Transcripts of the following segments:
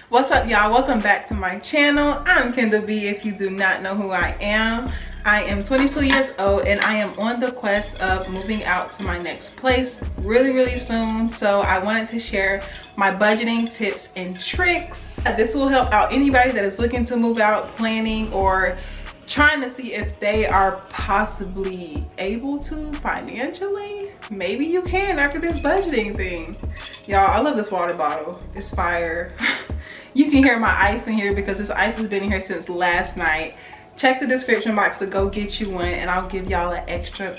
What's up, y'all? Welcome back to my channel. I'm Kendall B. If you do not know who I am 22 years old and I am on the quest of moving out to my next place really soon. So I wanted to share my budgeting tips and tricks. This will help out anybody that is looking to move out, planning, or trying to see if they are possibly able to financially. Maybe you can after this budgeting thing. Y'all, I love this water bottle. It's fire. You can hear my ice in here because this ice has been in here since last night. Check the description box to go get you one and I'll give y'all an extra.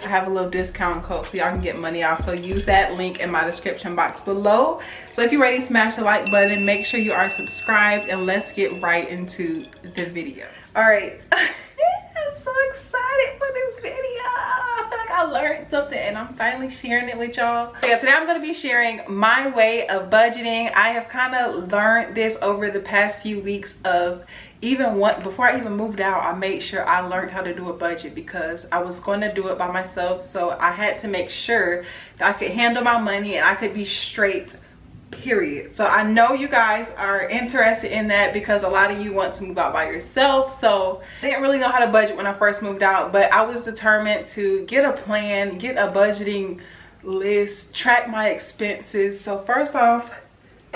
I have a little discount code so y'all can get money off, so use that link in my description box below. So if you're ready, smash the like button, make sure you are subscribed, and let's get right into the video. All right. I'm so excited for this video. I feel like I learned something and I'm finally sharing it with y'all. Yeah, today I'm going to be sharing my way of budgeting. I have kind of learned this over the past few weeks of before I even moved out. I made sure I learned how to do a budget because I was going to do it by myself. So I had to make sure that I could handle my money and I could be straight, period. So I know you guys are interested in that because a lot of you want to move out by yourself. So I didn't really know how to budget when I first moved out, but I was determined to get a plan, get a budgeting list, track my expenses. So first off,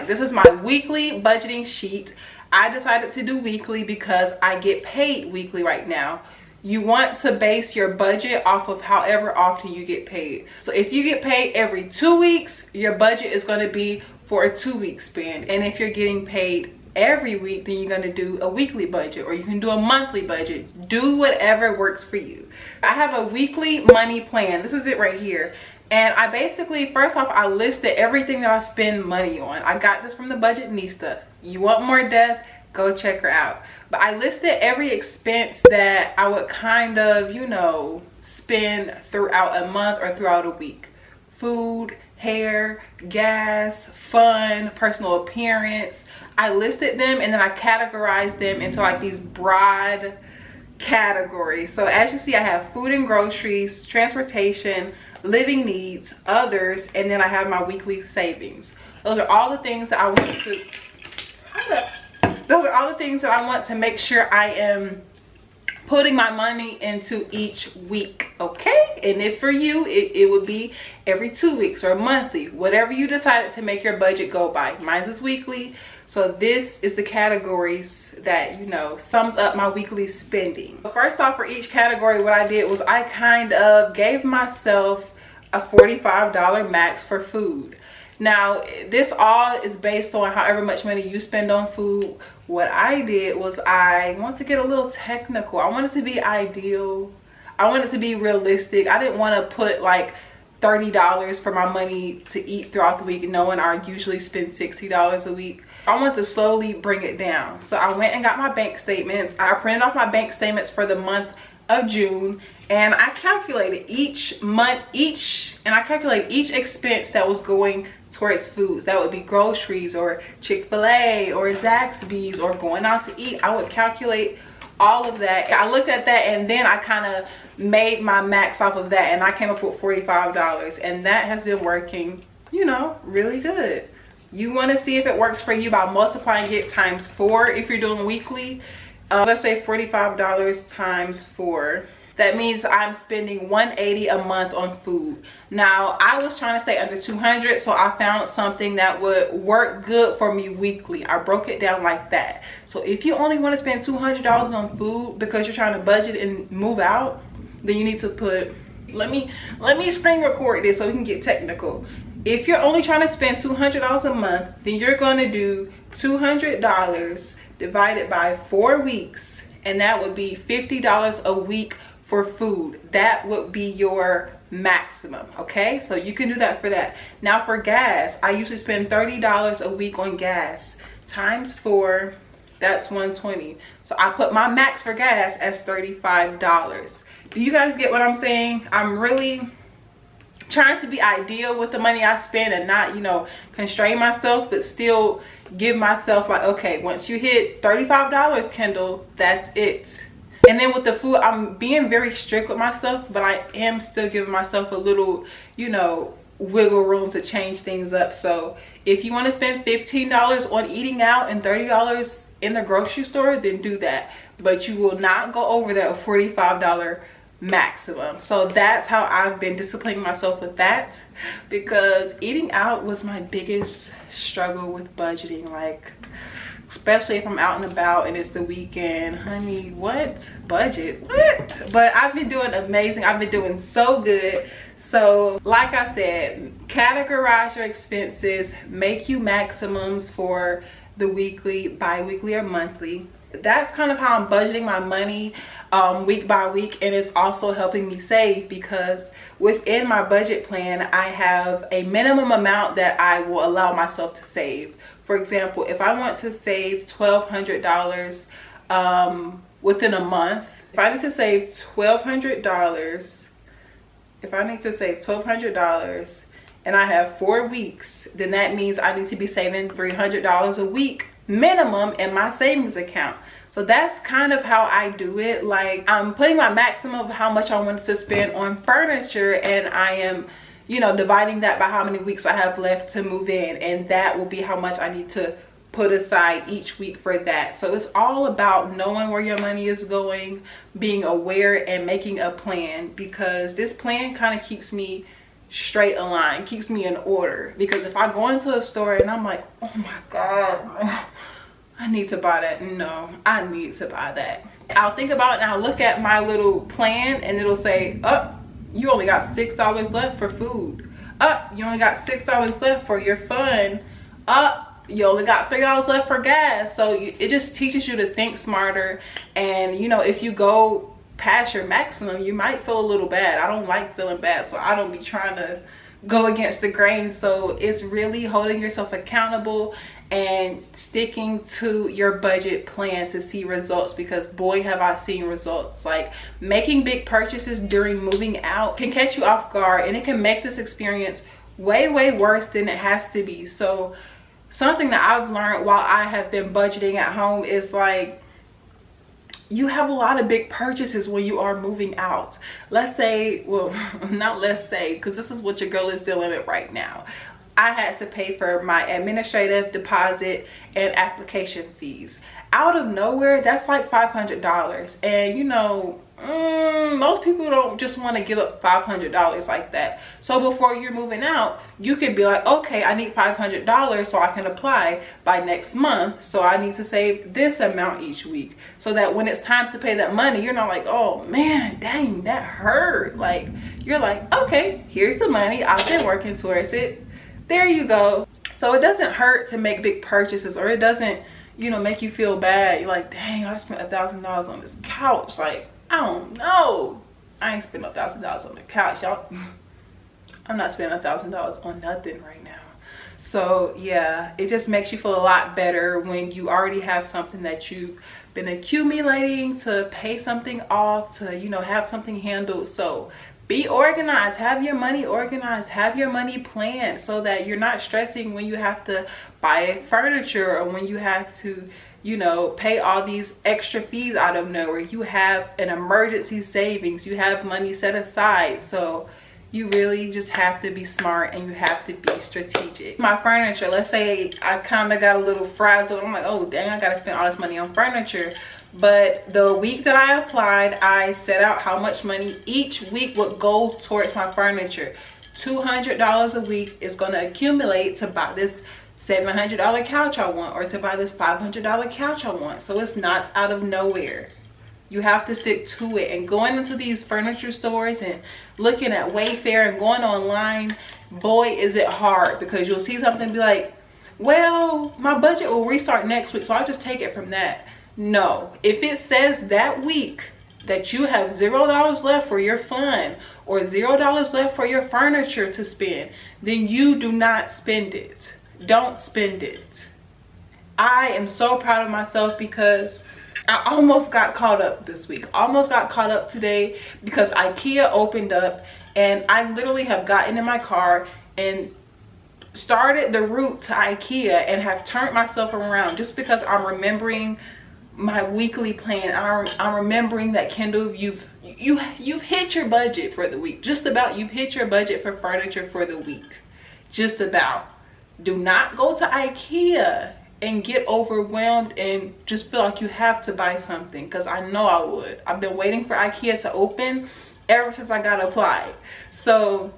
this is my weekly budgeting sheet. I decided to do weekly because I get paid weekly right now. You want to base your budget off of however often you get paid. So if you get paid every 2 weeks, your budget is going to be for a 2-week spend. And if you're getting paid every week, then you're going to do a weekly budget, or you can do a monthly budget. Do whatever works for you. I have a weekly money plan. This is it right here. And I basically, first off, I listed everything that I spend money on. I got this from the Budgetnista. You want more depth? Go check her out. But I listed every expense that I would kind of, you know, spend throughout a month or throughout a week. Food, hair, gas, fun, personal appearance. I listed them and then I categorized them into like these broad categories. So as you see, I have food and groceries, transportation, living needs, others, and then I have my weekly savings. Those are all the things that I want to make sure I am putting my money into each week, okay? And if for you, it would be every 2 weeks or monthly, whatever you decided to make your budget go by. Mine is weekly, so this is the categories that, you know, sums up my weekly spending. But first off, for each category, what I did was I kind of gave myself a $45 max for food. Now, this all is based on however much money you spend on food. What I did was I want to get a little technical. I want it to be ideal. I want it to be realistic. I didn't want to put like $30 for my money to eat throughout the week, knowing I usually spend $60 a week. I want to slowly bring it down. So I went and got my bank statements. I printed off my bank statements for the month of June, and I calculated each expense that was going towards foods. That would be groceries or Chick-fil-A or Zaxby's or going out to eat. I would calculate all of that. I looked at that and then I kind of made my max off of that, and I came up with $45, and that has been working, you know, really good. You want to see if it works for you by multiplying it times 4 if you're doing weekly. Let's say $45 times 4. That means I'm spending $180 a month on food. Now, I was trying to stay under $200, so I found something that would work good for me weekly. I broke it down like that. So if you only want to spend $200 on food because you're trying to budget and move out, then you need to put, let me screen record this so we can get technical. If you're only trying to spend $200 a month, then you're going to do $200 divided by 4 weeks, and that would be $50 a week for food. That would be your maximum, okay? So you can do that for that. Now for gas, I usually spend $30 a week on gas. Times 4, that's $120. So I put my max for gas as $35. Do you guys get what I'm saying? I'm really trying to be ideal with the money I spend and not, you know, constrain myself, but still give myself like, okay, once you hit $35, Kendall, that's it. And then with the food, I'm being very strict with myself, but I am still giving myself a little, you know, wiggle room to change things up. So if you want to spend $15 on eating out and $30 in the grocery store, then do that. But you will not go over that $45 maximum. So that's how I've been disciplining myself with that, because eating out was my biggest struggle with budgeting. Like, especially if I'm out and about and it's the weekend, honey, what budget, what? But I've been doing amazing. I've been doing so good. So like I said, categorize your expenses, make you maximums for the weekly, bi-weekly, or monthly. That's kind of how I'm budgeting my money week by week, and it's also helping me save, because within my budget plan I have a minimum amount that I will allow myself to save. For example, if I want to save $1,200 within a month, if I need to save $1,200 and I have 4 weeks, then that means I need to be saving $300 a week minimum in my savings account. So that's kind of how I do it. Like, I'm putting my maximum of how much I want to spend on furniture, and I am, you know, dividing that by how many weeks I have left to move in, and that will be how much I need to put aside each week for that. So it's all about knowing where your money is going, being aware, and making a plan, because this plan kind of keeps me straight aligned, keeps me in order. Because if I go into a store and I'm like, oh my god, I need to buy that, no, I need to buy that, I'll think about it and I'll look at my little plan and it'll say, oh, you only got $6 left for food, you only got $6 left for your fun, you only got $3 left for gas. So it just teaches you to think smarter. And you know, if you go past your maximum, you might feel a little bad. I don't like feeling bad, so I don't be trying to go against the grain. So it's really holding yourself accountable and sticking to your budget plan to see results, because boy have I seen results. Like, making big purchases during moving out can catch you off guard, and it can make this experience way worse than it has to be. So something that I've learned while I have been budgeting at home is, like, you have a lot of big purchases when you are moving out. Let's say, well, not let's say, because this is what your girl is dealing with right now. I had to pay for my administrative deposit and application fees. Out of nowhere, that's like $500. And you know, most people don't just want to give up $500 like that. So before you're moving out, you could be like, okay, I need $500 so I can apply by next month. So I need to save this amount each week, so that when it's time to pay that money, you're not like, oh man, dang, that hurt. Like, you're like, okay, here's the money, I've been working towards it, there you go. So it doesn't hurt to make big purchases, or it doesn't, you know, make you feel bad. You're like, dang, I spent $1,000 on this couch. Like, I don't know, I ain't spent $1,000 on the couch, y'all. I'm not spending $1,000 on nothing right now. So yeah, it just makes you feel a lot better when you already have something that you've been accumulating to pay something off, to, you know, have something handled. So be organized, have your money organized, have your money planned, so that you're not stressing when you have to buy furniture, or when you have to, you know, pay all these extra fees out of nowhere. You have an emergency savings, you have money set aside. So you really just have to be smart, and you have to be strategic. My furniture, let's say I kind of got a little frazzled. I'm like, oh dang, I gotta spend all this money on furniture. But the week that I applied, I set out how much money each week would go towards my furniture. $200 a week is going to accumulate to buy this $700 couch I want, or to buy this $500 couch I want. So it's not out of nowhere. You have to stick to it. And going into these furniture stores and looking at Wayfair and going online, boy is it hard, because you'll see something and be like, well, my budget will restart next week, so I'll just take it from that. No, if it says that week that you have $0 left for your fun, or $0 left for your furniture to spend, then you do not spend it. Don't spend it. I am so proud of myself, because I almost got caught up this week. Almost got caught up today, because IKEA opened up, and I literally have gotten in my car and started the route to IKEA and have turned myself around, just because I'm remembering my weekly plan, I'm remembering that, Kendall, you've hit your budget for the week. Just about. You've hit your budget for furniture for the week. Just about. Do not go to IKEA and get overwhelmed and just feel like you have to buy something, because I know I would. I've been waiting for IKEA to open ever since I got applied. So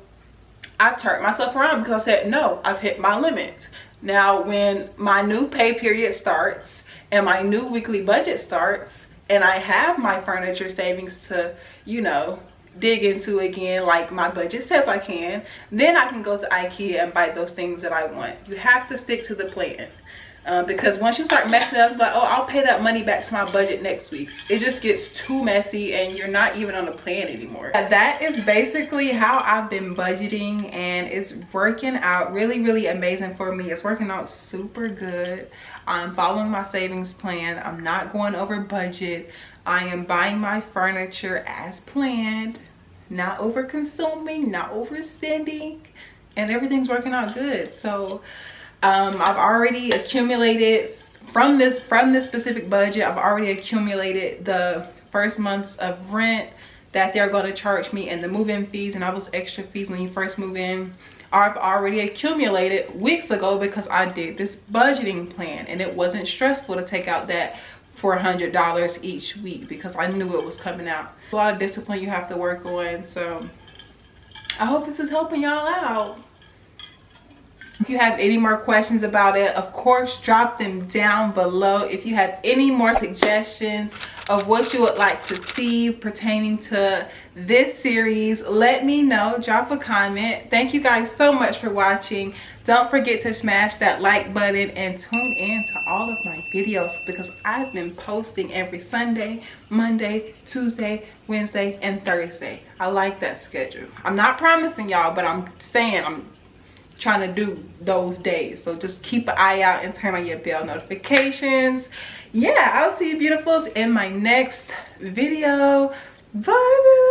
I've turned myself around because I said, no, I've hit my limit. Now when my new pay period starts and my new weekly budget starts and I have my furniture savings to, you know, dig into again, like my budget says I can, then I can go to IKEA and buy those things that I want. You have to stick to the plan. Because once you start messing up, like, oh, I'll pay that money back to my budget next week, it just gets too messy and you're not even on the plan anymore. That is basically how I've been budgeting, and it's working out really, really amazing for me. It's working out super good. I'm following my savings plan. I'm not going over budget. I am buying my furniture as planned, not over consuming, not overspending, and everything's working out good. So I've already accumulated from this specific budget. I've already accumulated the first months of rent that they're going to charge me, and the move-in fees and all those extra fees when you first move in. I've already accumulated weeks ago because I did this budgeting plan, and it wasn't stressful to take out that $400 each week because I knew it was coming out. A lot of discipline you have to work on. So I hope this is helping y'all out. If you have any more questions about it, of course, drop them down below. If you have any more suggestions of what you would like to see pertaining to this series, let me know. Drop a comment. Thank you guys so much for watching. Don't forget to smash that like button and tune in to all of my videos, because I've been posting every Sunday, Monday, Tuesday, Wednesday, and Thursday. I like that schedule. I'm not promising y'all, but I'm saying I'm trying to do those days. So just keep an eye out and turn on your bell notifications. Yeah, I'll see you beautifuls in my next video. Bye.